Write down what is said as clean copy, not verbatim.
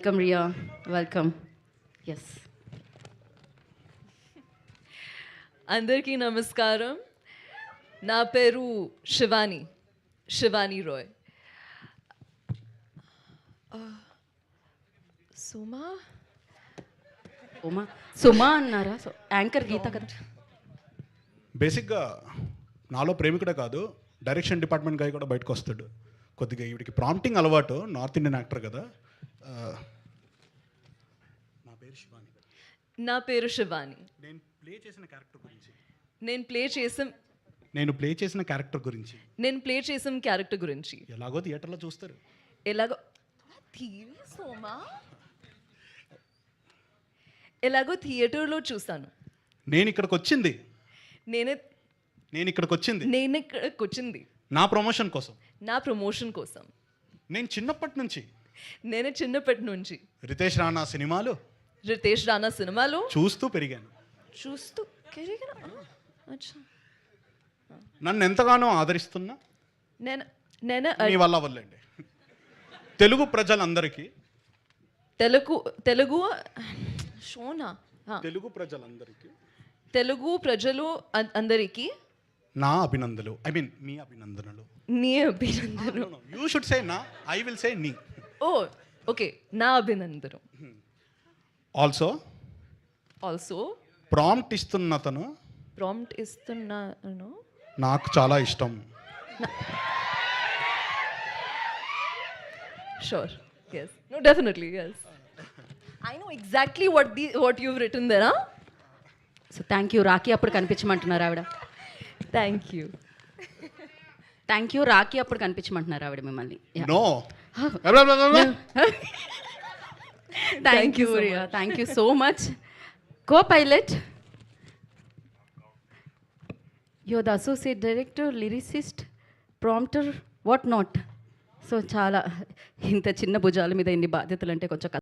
Welcome, Ria. Welcome. Yes. అందరికీ నమస్కారం. నా పేరు శివాని రాయ్. సుమా అన్నారా? యాంకర్ గీత కదా. బేసిక్గా నాలో ప్రేమికుడే కాదు, డైరెక్షన్ డిపార్ట్మెంట్ గాయ కూడా బయటకు వస్తాడు. కొద్దిగా వీడికి ప్రాంప్టింగ్ అలవాటు, నార్త్ ఇండియన్ యాక్టర్ కదా. నా పేరు శివాని. నేను ప్లే చేసిన క్యారెక్టర్ గురించి నేను ప్లే చేసిన క్యారెక్టర్ గురించి ఎలాగో థియేటర్లో చూస్తారు. ఎలాగో థియేటర్లో చూస్తాను. నేను ఇక్కడికి వచ్చింది నా ప్రమోషన్ కోసం. నేను చిన్నప్పటి నుంచి రితేష్ రాణా సినిమాలు చూస్తూ పెరిగాను. నన్ను ఎంతగానో ఆదరిస్తున్నా మీ వల్లండి తెలుగు ప్రజలందరికీ తెలుగు ప్రజలు అందరికీ నా అభినందనలు. ఐ మీన్ మీ అభినందనలు. నీ అభినందనలు. యూ షుడ్ సే నా, ఐ విల్ సే నీ. ఓకే, నా అభినందనలు. ఆల్సో ప్రాంప్ట్ ఇస్తున్నాను నాకు చాలా ఇష్టం. Sure. Yes. No, definitely. Yes. I know exactly what you've written there. Huh? So thank you. Rakhi అప్పుడు కనిపించమంటున్నారు ఆవిడ. Thank you. Thank you. Rakhi అప్పుడు కనిపించమంటున్నారు ఆవిడ మిమ్మల్ని. No. Thank you Riya. Thank you so much. Co pilot, your the associate director, lyricist, prompter, what not. So చాలా ఇంత చిన్న భుజాల మీద ఇన్ని బాధ్యతలు అంటే కొంచెం